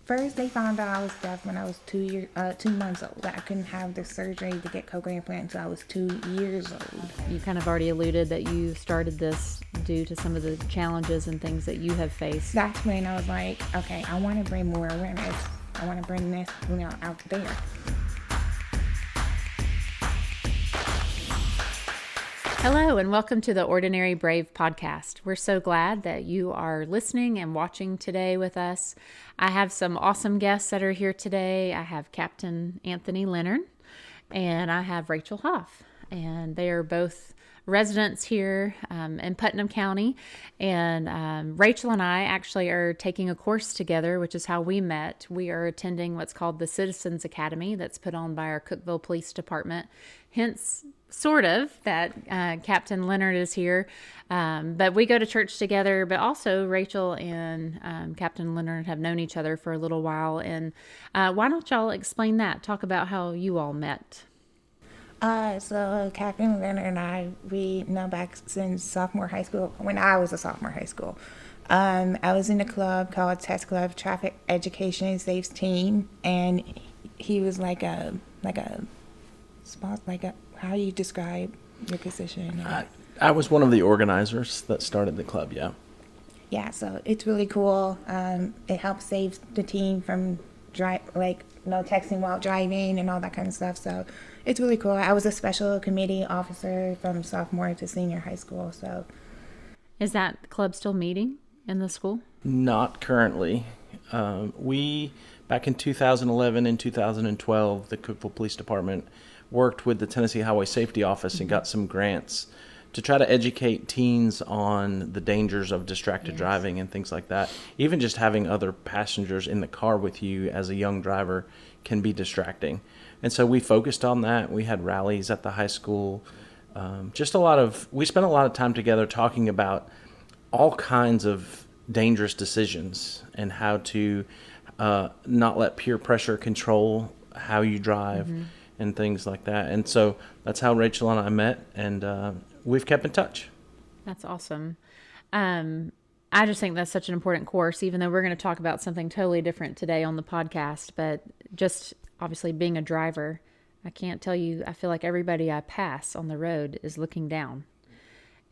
first they found out I was deaf when I was 2 months old. That I couldn't have the surgery to get cochlear implant until I was 2 years old. You kind of already alluded that you started this due to some of the challenges and things that you have faced. That's when I was like, okay, I want to bring more awareness. I want to bring this, out there. Hello, and welcome to the Ordinary Brave podcast. We're so glad that you are listening and watching today with us. I have some awesome guests that are here today. I have Captain Anthony Leonard, and I have Rachel Hof, and they are both residents here in Putnam County. And Rachel and I actually are taking a course together, which is how we met. We are attending what's called the Citizens Academy that's put on by our Cookeville Police Department. Hence, sort of, that Captain Leonard is here. But we go to church together, but also Rachel and Captain Leonard have known each other for a little while. And why don't y'all explain that? Talk about how you all met. So Captain Leonard and I, we know back since sophomore high school, when I was a sophomore high school. I was in a club called Test Club Traffic Education Saves Team, and he was like a spot, how do you describe your position? I was one of the organizers that started the club, yeah. Yeah, so it's really cool. It helps save the team from texting while driving and all that kind of stuff. So it's really cool. I was a special committee officer from sophomore to senior high school. So, is that club still meeting in the school? Not currently. We back in 2011 and 2012, the Cookeville Police Department worked with the Tennessee Highway Safety Office and got some grants to try to educate teens on the dangers of distracted driving and things like that. Even just having other passengers in the car with you as a young driver can be distracting. And so we focused on that. We had rallies at the high school. We spent a lot of time together talking about all kinds of dangerous decisions and how to not let peer pressure control how you drive and things like that. And so that's how Rachel and I met, and we've kept in touch. That's awesome. I just think that's such an important course, even though we're going to talk about something totally different today on the podcast. But just obviously being a driver, I can't tell you, I feel like everybody I pass on the road is looking down.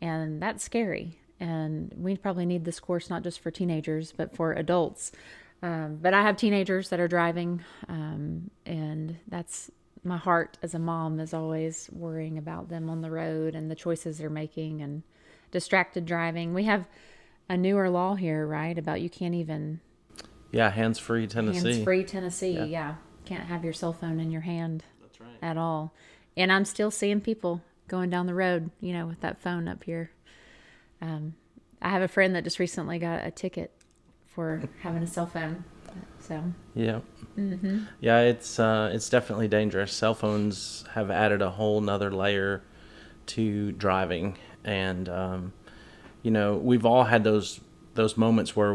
And that's scary. And we probably need this course not just for teenagers, but for adults. But I have teenagers that are driving, and that's my heart as a mom is always worrying about them on the road and the choices they're making and distracted driving. We have a newer law here, right, about you can't even... Yeah, hands-free Tennessee. Hands-free Tennessee, yeah. Can't have your cell phone in your hand. That's right. At all. And I'm still seeing people going down the road, with that phone up here. I have a friend that just recently got a ticket for having a cell phone. So. Yeah. Mm-hmm. Yeah, it's definitely dangerous. Cell phones have added a whole nother layer to driving, and we've all had those moments where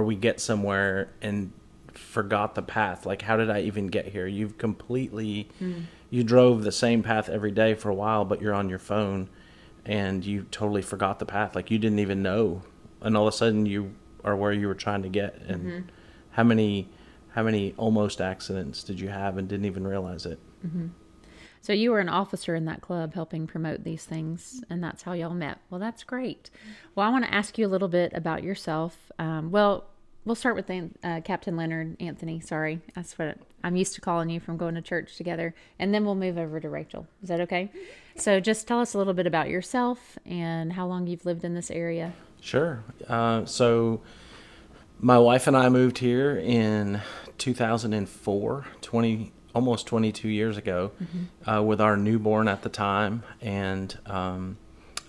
we get somewhere and forgot the path. Like, how did I even get here? You've completely you drove the same path every day for a while, but you're on your phone and you totally forgot the path. Like, you didn't even know, and all of a sudden you are where you were trying to get. And how many almost accidents did you have and didn't even realize it? Mm-hmm. So you were an officer in that club helping promote these things, and that's how y'all met. Well, that's great. Well, I want to ask you a little bit about yourself. We'll start with Captain Leonard, Anthony, sorry. That's what I'm used to calling you from going to church together. And then we'll move over to Rachel. Is that okay? So just tell us a little bit about yourself and how long you've lived in this area. Sure. So my wife and I moved here in 2004, almost 22 years ago, with our newborn at the time. And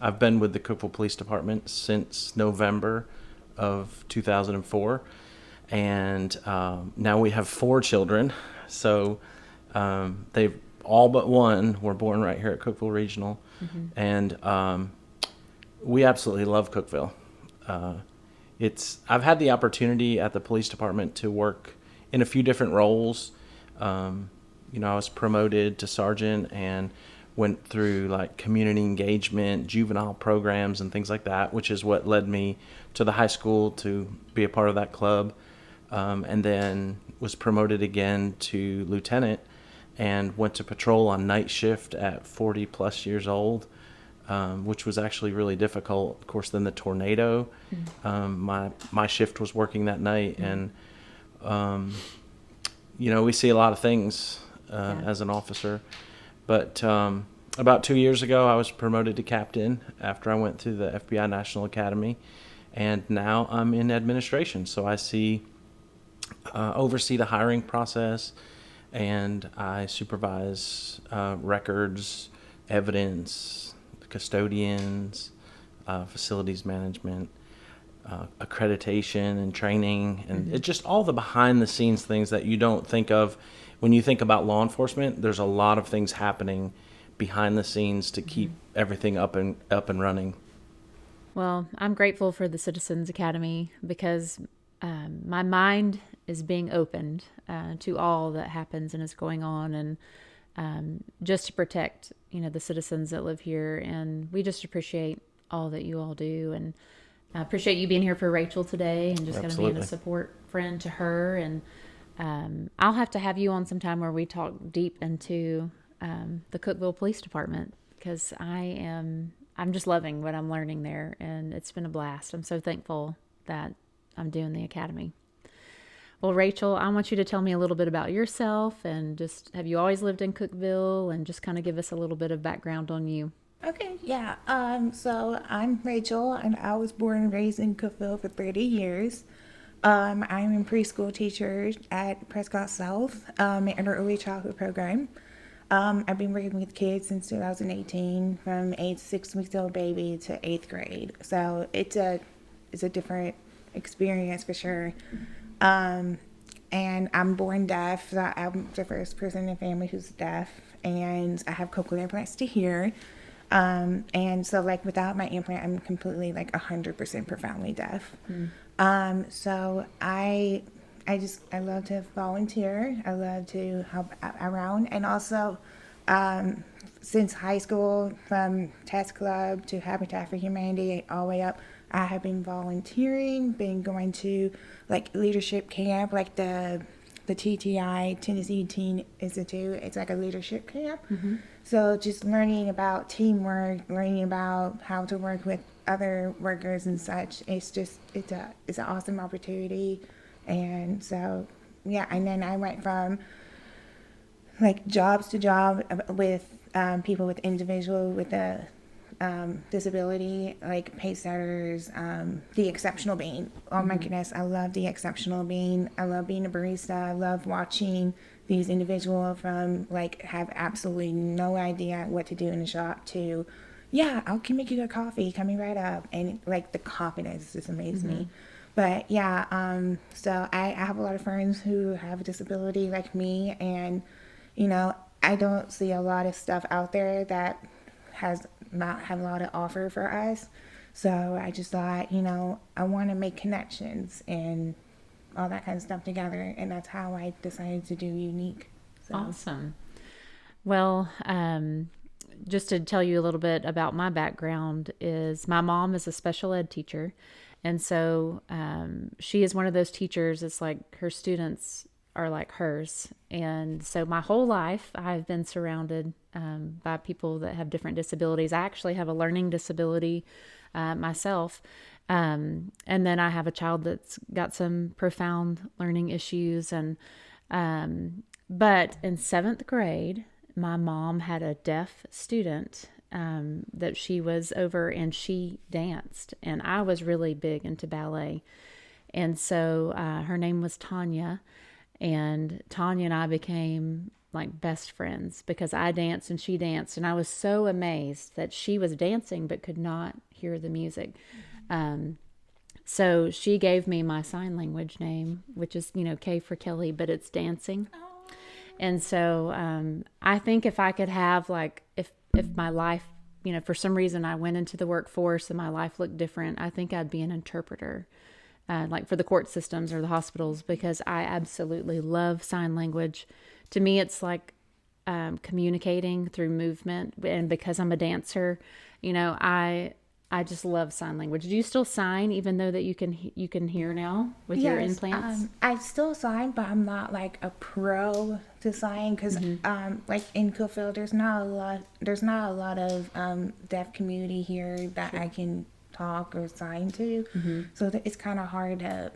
I've been with the Cookeville Police Department since November of 2004. And now we have 4 children. So they've all but one were born right here at Cookeville Regional. And we absolutely love Cookeville. I've had the opportunity at the police department to work in a few different roles. I was promoted to sergeant and went through like community engagement, juvenile programs and things like that, which is what led me to the high school to be a part of that club. And then was promoted again to lieutenant and went to patrol on night shift at 40 plus years old, which was actually really difficult. Of course, then the tornado, my shift was working that night, and we see a lot of things as an officer. But about 2 years ago, I was promoted to captain after I went through the FBI National Academy, and now I'm in administration. So I oversee the hiring process, and I supervise records, evidence, custodians, facilities management, accreditation and training, and it's just all the behind the scenes things that you don't think of when you think about law enforcement. There's a lot of things happening behind the scenes to keep everything up and running. Well, I'm grateful for the Citizens Academy because my mind is being opened to all that happens and is going on, and just to protect, the citizens that live here. And we just appreciate all that you all do, and I appreciate you being here for Rachel today and just kind of being a support friend to her. And I'll have to have you on sometime where we talk deep into the Cookeville Police Department, because I'm just loving what I'm learning there, and it's been a blast. I'm so thankful that I'm doing the academy. Well, Rachel, I want you to tell me a little bit about yourself, and just, have you always lived in Cookeville, and just kind of give us a little bit of background on you. Okay, yeah. So I'm Rachel, and I was born and raised in Cookeville for 30 years. I'm a preschool teacher at Prescott South in our early childhood program. I've been working with kids since 2018, from age 6 weeks old baby to 8th grade. So it's a different experience for sure. And I'm born deaf, so I'm the first person in the family who's deaf, and I have cochlear implants to hear. And so without my implant, I'm completely 100% profoundly deaf. So I love to volunteer. I love to help around. And also, since high school, from test club to Habitat for Humanity, all the way up, I have been volunteering, been going to leadership camp, the TTI, Tennessee Teen Institute. It's a leadership camp. So just learning about teamwork, learning about how to work with other workers and such. It's an awesome opportunity. And so, yeah, and then I went from jobs to job with people with a disability, like pace setters, the exceptional being. Oh my goodness, I love the exceptional being. I love being a barista. I love watching these individuals from have absolutely no idea what to do in the shop to, yeah, I can make you a coffee coming right up, and the confidence just amazes me. But yeah, so I have a lot of friends who have a disability like me, and I don't see a lot of stuff out there that has not had a lot to offer for us. So I just thought, I want to make connections and all that kind of stuff together, and that's how I decided to do Unique. So. Awesome. Well, just to tell you a little bit about my background, is my mom is a special ed teacher, and so she is one of those teachers. It's her students are like hers, and so my whole life I've been surrounded by people that have different disabilities. I actually have a learning disability myself, and then I have a child that's got some profound learning issues, and but in 7th grade, my mom had a deaf student that she was over, and she danced, and I was really big into ballet, and so her name was Tanya. And Tanya and I became best friends because I danced and she danced. And I was so amazed that she was dancing but could not hear the music. So she gave me my sign language name, which is, K for Kelly, but it's dancing. Oh. And so I think if I could have if my life, for some reason I went into the workforce and my life looked different, I think I'd be an interpreter. For the court systems or the hospitals, because I absolutely love sign language. To me, it's communicating through movement, and because I'm a dancer, I I just love sign language. Do you still sign even though that you can hear now with your Yes, implants? I still sign, but I'm not like a pro to sign because, like in Cookeville, there's not a lot of deaf community here that I can talk or sign to, so it's kind of hard to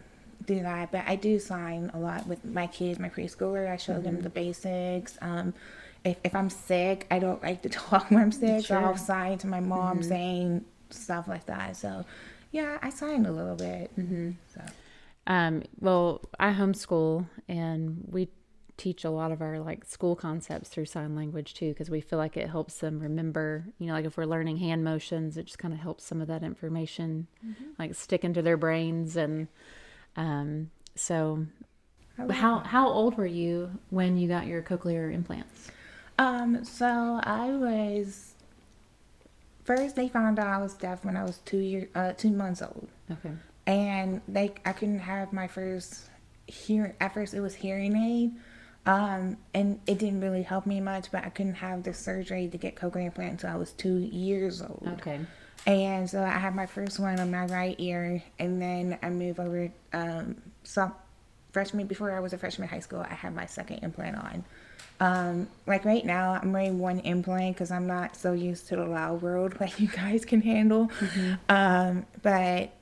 do that. But I do sign a lot with my kids, my preschooler. I show them the basics. If I'm sick, I don't like to talk when I'm sick, so I'll Sure. sign to my mom saying stuff like that. So, yeah, I sign a little bit. So. Well, I homeschool and we teach a lot of our like school concepts through sign language too, because we feel like it helps them remember, like if we're learning hand motions, it just kind of helps some of that information like stick into their brains. And so I love how old were you when you got your cochlear implants? So I was first they found out I was deaf when I was 2 months old, Okay. and I couldn't have my first hearing. At first, it was hearing aid, and it didn't really help me much. But I couldn't have the surgery to get cochlear implants until I was 2 years old. Okay. And so I had my first one on my right ear, and then I moved over. Before I was a freshman in high school, I had my second implant on. Like right now, I'm wearing one implant because I'm not so used to the loud world like you guys can handle. But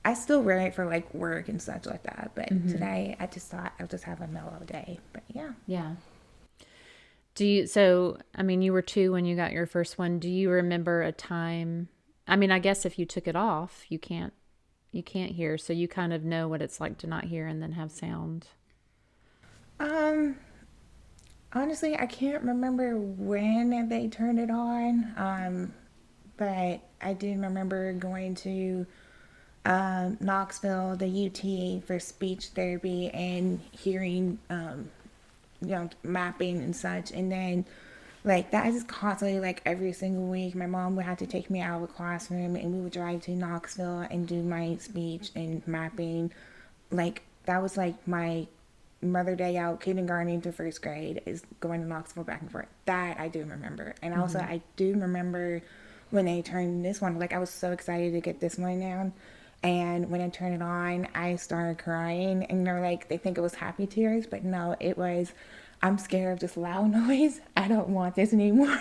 I still wear it for like work and such like that. But today, I just thought I'll just have a mellow day. But yeah. Yeah. I mean, you were 2 when you got your first one. Do you remember a time? I mean, I guess if you took it off, you can't hear. So you kind of know what it's like to not hear and then have sound. Honestly, I can't remember when they turned it on. But I do remember going to Knoxville, the UT, for speech therapy and hearing, mapping and such. And then, like, that is constantly, like, every single week, my mom would have to take me out of the classroom and we would drive to Knoxville and do my speech and mapping. Like, that was, like, my mother day out, kindergarten to first grade, is going to Knoxville back and forth. That I do remember. And also, I do remember when they turned this one, like, I was so excited to get this one down. And when I turned it on, I started crying. And they're like, they think it was happy tears, but no, it was, I'm scared of this loud noise. I don't want this anymore.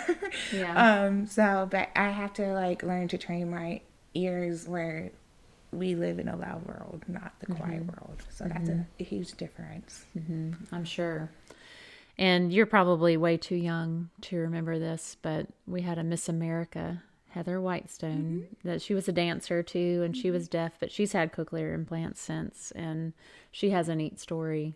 Yeah. But I have to like learn to train my ears where we live in a loud world, not the quiet world. So that's a huge difference. I'm sure. And you're probably way too young to remember this, but we had a Miss America, Heather Whitestone, that she was a dancer too, and she was deaf, but she's had cochlear implants since, and she has a neat story.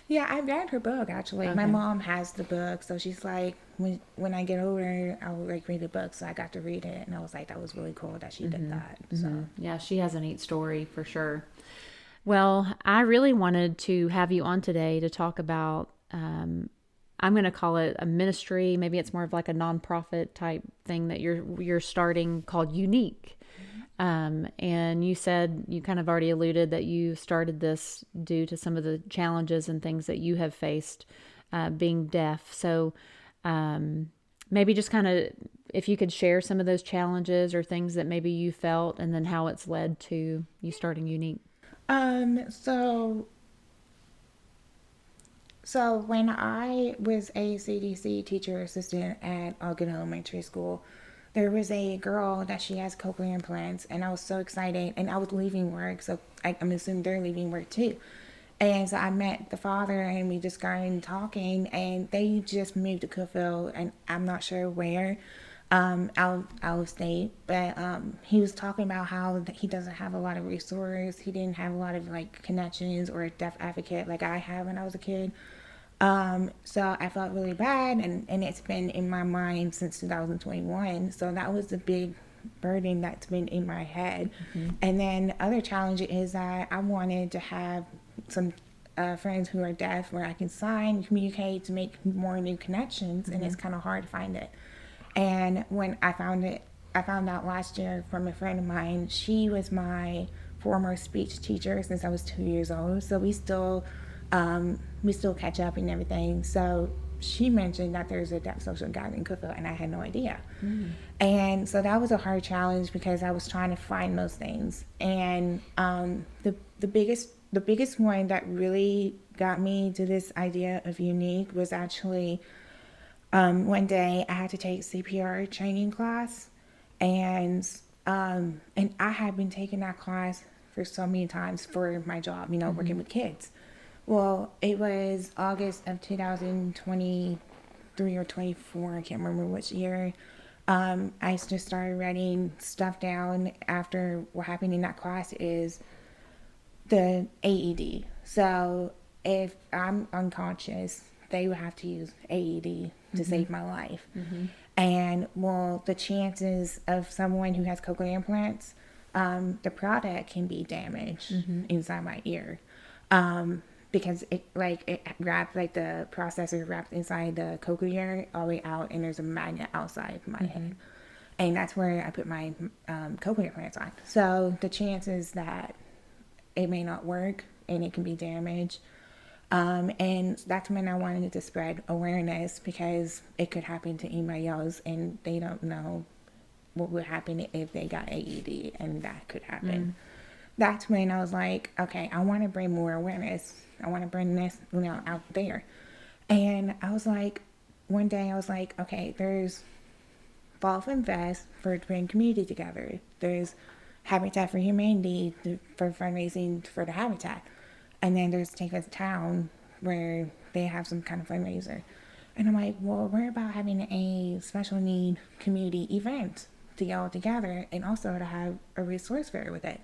Yeah, I read her book actually. My Okay. mom has the book, so she's like, when I get older, I'll like read the book. So I got to read it, and I was like, that was really cool that she did that. So Yeah, she has a neat story for sure. Well, I really wanted to have you on today to talk about, I'm going to call it a ministry. Maybe it's more of like a nonprofit type thing that you're starting called Unique. And you said, you kind of already alluded that you started this due to some of the challenges and things that you have faced being deaf. So maybe just kind of, if you could share some of those challenges or things that maybe you felt, and then how it's led to you starting Unique. so So when I was a CDC teacher assistant at Ogden Elementary School, there was a girl that she has cochlear implants, and I was so excited. And I was leaving work, so I'm assuming they're leaving work too. And so I met the father, and we just started talking. And they just moved to Cookeville, and I'm not sure where, out of state. But he was talking about how he doesn't have a lot of resources. He didn't have a lot of like connections or a deaf advocate like I had when I was a kid. So I felt really bad, and it's been in my mind since 2021. So that was the big burden that's been in my head. And then other challenge is that I wanted to have some friends who are deaf where I can sign, communicate to make more new connections, and it's kind of hard to find it. And when I found out last year from a friend of mine. She was my former speech teacher since I was 2 years old. So we still catch up and everything. So she mentioned that there's a deaf social guide in Cookeville, and I had no idea. And so that was a hard challenge because I was trying to find those things. And the biggest one that really got me to this idea of unique was actually one day I had to take CPR training class, and I had been taking that class for so many times for my job, working with kids. Well, it was August of 2023 or 24, I can't remember which year. I just started writing stuff down after what happened in that class is the AED. So if I'm unconscious, they would have to use AED to save my life. And well, the chances of someone who has cochlear implants, the product can be damaged inside my ear. Because it wrapped, the processor wrapped inside the cochlear all the way out, and there's a magnet outside my head. And that's where I put my cochlear implants on. So the chances that it may not work and it can be damaged. And that's when I wanted to spread awareness, because it could happen to anybody else and they don't know what would happen if they got AED, and that could happen. That's when I was like, okay, I want to bring more awareness. I want to bring this out there. And I was like, one day I was like, okay, there's Fall of Invest for to bring community together. There's Habitat for Humanity for fundraising for the Habitat. And then there's Take Us Town, where they have some kind of fundraiser. And I'm like, well, we're about having a special need community event to go together, and also to have a resource fair with it.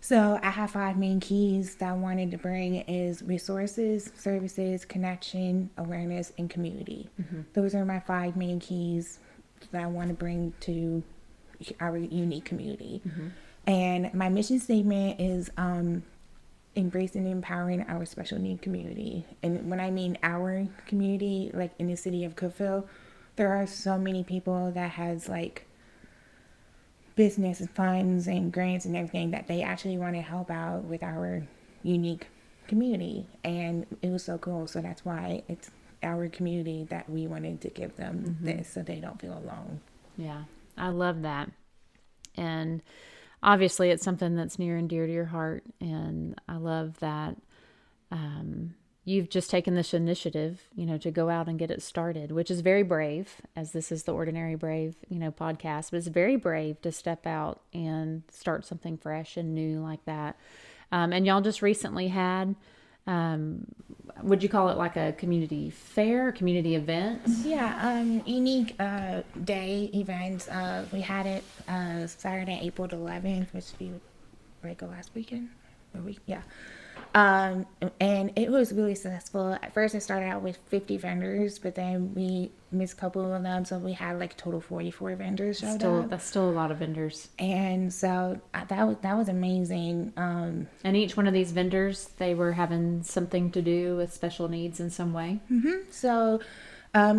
So I have 5 main keys that I wanted to bring is resources, services, connection, awareness, and community. Those are my 5 main keys that I want to bring to our unique community. And my mission statement is embracing and empowering our special need community. And when I mean our community, like in the city of Cookeville, there are so many people that has business and funds and grants and everything that they actually want to help out with our unique community. And it was so cool. So that's why it's our community that we wanted to give them this, so they don't feel alone. Yeah, I love that. And obviously it's something that's near and dear to your heart. And I love that you've just taken this initiative, to go out and get it started, which is very brave, as this is the Ordinary Brave, podcast, but it's very brave to step out and start something fresh and new like that. And y'all just recently had, would you call it like a community fair, community event? Yeah, unique day event. We had it Saturday, April 11th, which we last weekend. And it was really successful. At first, it started out with 50 vendors, but then we missed a couple of them, so we had total 44 vendors showed up. That's still a lot of vendors. And so that was amazing. And each one of these vendors, they were having something to do with special needs in some way. So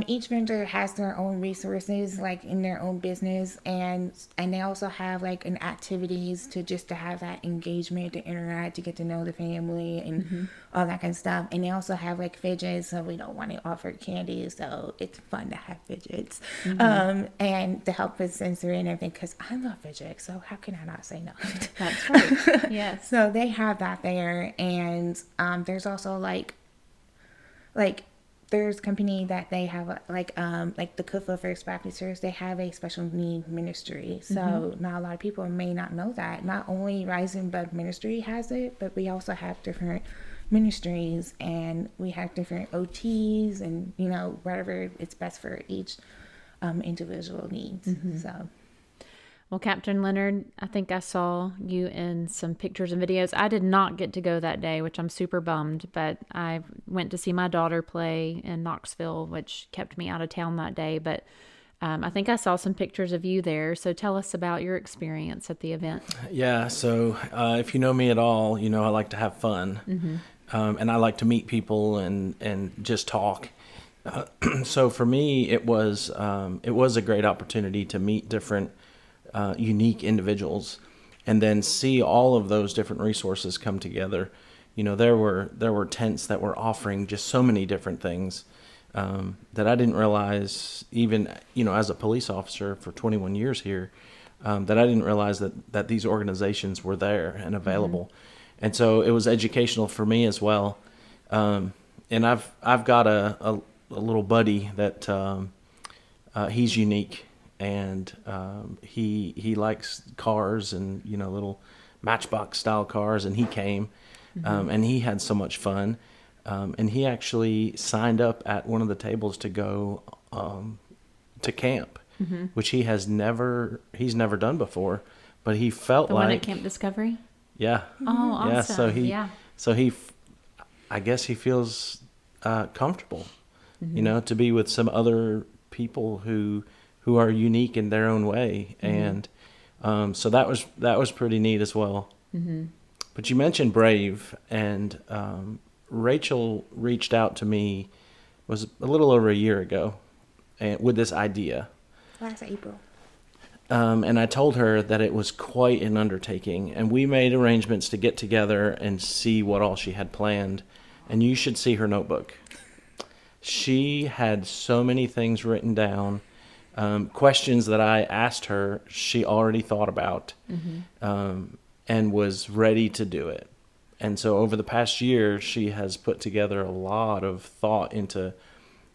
each vendor has their own resources, in their own business, and they also have an activities to have that engagement, to interact, to get to know the family and all that kind of stuff. And they also have fidgets, so we don't want to offer candy, so it's fun to have fidgets, and to help with sensory and everything, because I love fidgets, so how can I not say no? That's right. Yes. So they have that there, and there's also there's company that they have the Cookeville First Baptist Church, they have a special need ministry. So not a lot of people may not know that. Not only Rising Bug Ministry has it, but we also have different ministries, and we have different OTs and whatever it's best for each individual needs. So. Well, Captain Leonard, I think I saw you in some pictures and videos. I did not get to go that day, which I'm super bummed, but I went to see my daughter play in Knoxville, which kept me out of town that day. But I think I saw some pictures of you there. So tell us about your experience at the event. Yeah, so if you know me at all, I like to have fun. And I like to meet people and just talk. So for me, it was a great opportunity to meet different unique individuals, and then see all of those different resources come together. There were tents that were offering just so many different things. that I didn't realize, even, as a police officer for 21 years here, that I didn't realize that these organizations were there and available. And so it was educational for me as well. And I've got a little buddy that he's unique, and he likes cars and little Matchbox style cars, and he came, and he had so much fun, and he actually signed up at one of the tables to go to camp, which he's never done before, but he felt The one at Camp Discovery? yeah. Oh, awesome. Yeah, so he Yeah. I guess he feels comfortable, to be with some other people who are unique in their own way, and so that was pretty neat as well. But you mentioned Brave, and Rachel reached out to me, was a little over a year ago, and with this idea. Last April. And I told her that it was quite an undertaking, and we made arrangements to get together and see what all she had planned. And you should see her notebook. She had so many things written down, questions that I asked her, she already thought about, and was ready to do it. And so over the past year, she has put together a lot of thought into,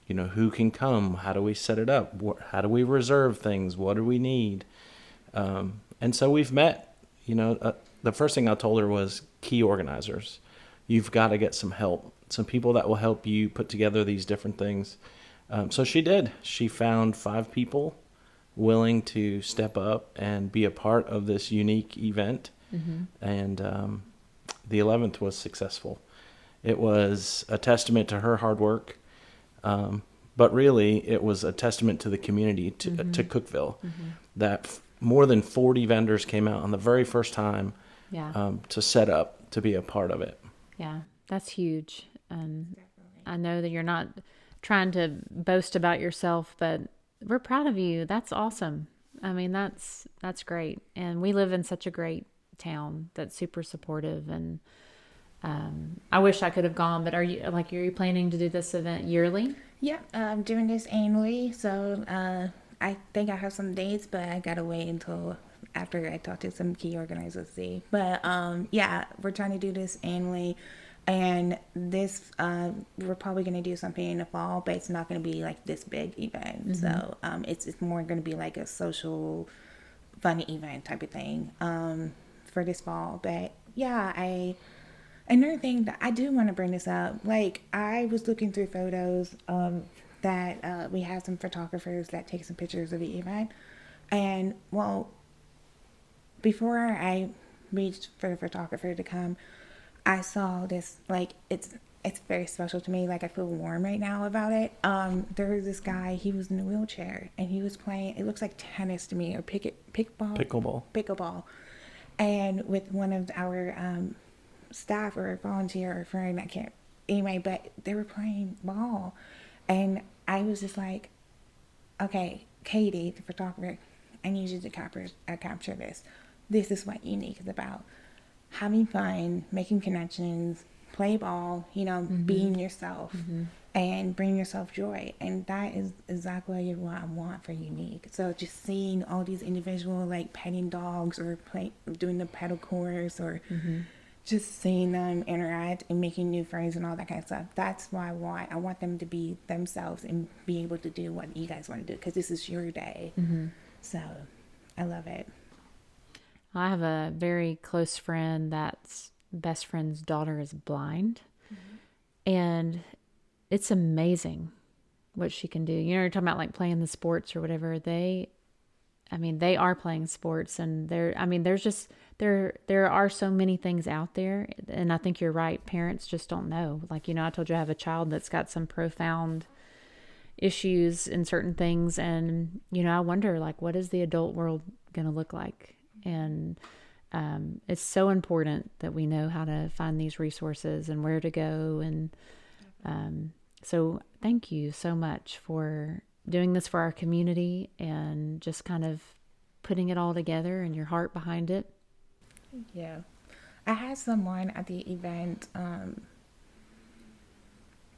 who can come? How do we set it up? How do we reserve things? What do we need? And so we've met. The first thing I told her was key organizers. You've got to get some help, some people that will help you put together these different things. So she did. She found 5 people willing to step up and be a part of this unique event. And the 11th was successful. It was a testament to her hard work. But really, it was a testament to the community, to Cookeville, that more than 40 vendors came out on the very first time to set up, to be a part of it. Yeah, that's huge. I know that you're not trying to boast about yourself, but we're proud of you. That's awesome. I mean, that's great. And we live in such a great town that's super supportive, and I wish I could have gone, but are you planning to do this event yearly? Yeah, I'm doing this annually, so I think I have some dates, but I gotta wait until after I talk to some key organizers to see. But yeah, we're trying to do this annually, and this we're probably gonna do something in the fall, but it's not gonna be like this big event. So it's more gonna be like a social, fun event type of thing for this fall. But yeah, another thing that I do want to bring this up, like I was looking through photos that we have some photographers that take some pictures of the event, and well, before I reached for the photographer to come, I saw this, like it's very special to me. Like I feel warm right now about it. There was this guy. He was in a wheelchair and he was playing. It looks like tennis to me, or pickleball, and with one of our staff or a volunteer or friend, I can't, anyway, but they were playing ball, and I was just like, okay, Katie, the photographer, I need you to capture this. This is what Unique is about. Having fun, making connections, play ball, being yourself, and bring yourself joy. And that is exactly what I want for Unique. So just seeing all these individual, like petting dogs or doing the pedal course, or just seeing them interact and making new friends and all that kind of stuff. That's why I want them to be themselves and be able to do what you guys want to do, because this is your day. So I love it. I have a very close friend that's best friend's daughter is blind, and it's amazing what she can do. You're talking about like playing the sports or whatever. They are playing sports, and there are so many things out there, and I think you're right. Parents just don't know. Like, I told you I have a child that's got some profound issues in certain things, and I wonder, like, what is the adult world going to look like? And it's so important that we know how to find these resources and where to go. And so thank you so much for doing this for our community and just kind of putting it all together and your heart behind it. Yeah. I had someone at the event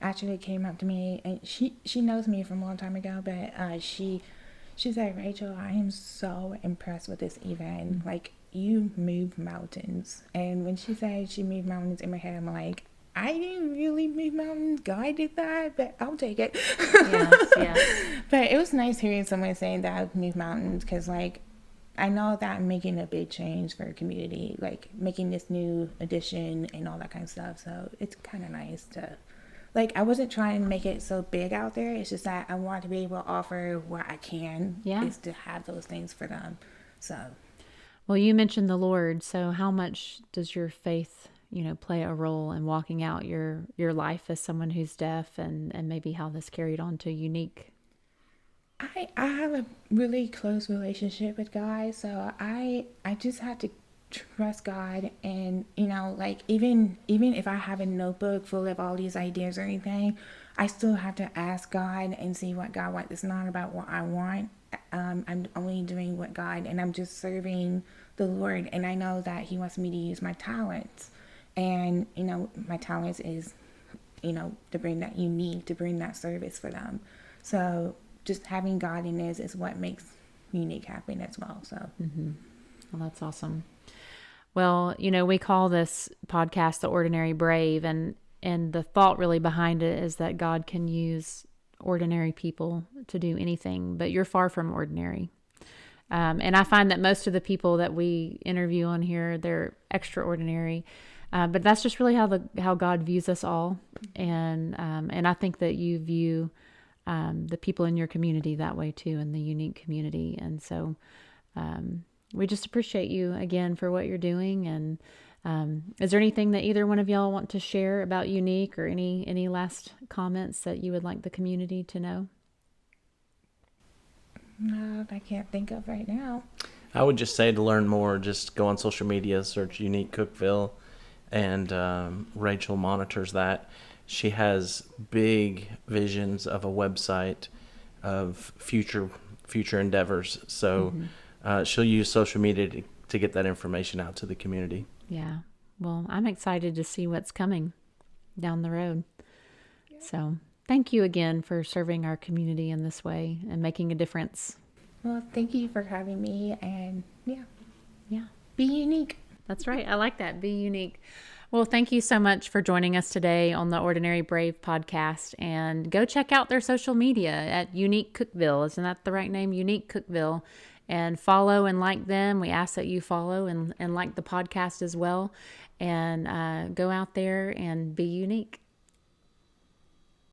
actually came up to me, and she knows me from a long time ago, but she said, Rachel, I am so impressed with this event. Like, you move mountains. And when she said she moved mountains, in my head, I'm like, I didn't really move mountains. God did that, but I'll take it. Yes, yes. But it was nice hearing someone saying that I moved mountains, because, like, I know that I'm making a big change for a community, like making this new addition and all that kind of stuff. So it's kind of nice to, like, I wasn't trying to make it so big out there. It's just that I want to be able to offer what I can, Yeah. is to have those things for them. So, Well, you mentioned the Lord. So how much does your faith, play a role in walking out your life as someone who's deaf, and maybe how this carried on to Unique? I have a really close relationship with God, so I just have to trust God, and like, even if I have a notebook full of all these ideas or anything, I still have to ask God and see what God wants. It's not about what I want. I'm only doing what God, and I'm just serving the Lord, and I know that He wants me to use my talents, and my talents is to bring that unique, to bring that service for them. So just having God in this is what makes Unique happen as well. So, Well, that's awesome. Well, we call this podcast The Ordinary Brave, and the thought really behind it is that God can use ordinary people to do anything, but you're far from ordinary. And I find that most of the people that we interview on here, they're extraordinary. But that's just really how God views us all, and I think that you view the people in your community that way too, in the Unique community. And so we just appreciate you again for what you're doing. And is there anything that either one of y'all want to share about Unique, or any last comments that you would like the community to know? no, I can't think of right now. I would just say, to learn more, just go on social media, search Unique Cookeville, and Rachel monitors that. She has big visions of a website, of future endeavors. So she'll use social media to get that information out to the community. Yeah. Well, I'm excited to see what's coming down the road. So thank you again for serving our community in this way and making a difference. Well, thank you for having me, and Yeah. be unique. That's right. I like that. Be unique. Well, thank you so much for joining us today on the Ordinary Brave podcast. And go check out their social media at Unique Cookeville. Isn't that the right name? Unique Cookeville. And follow and like them. We ask that you follow and like the podcast as well. And go out there and be unique.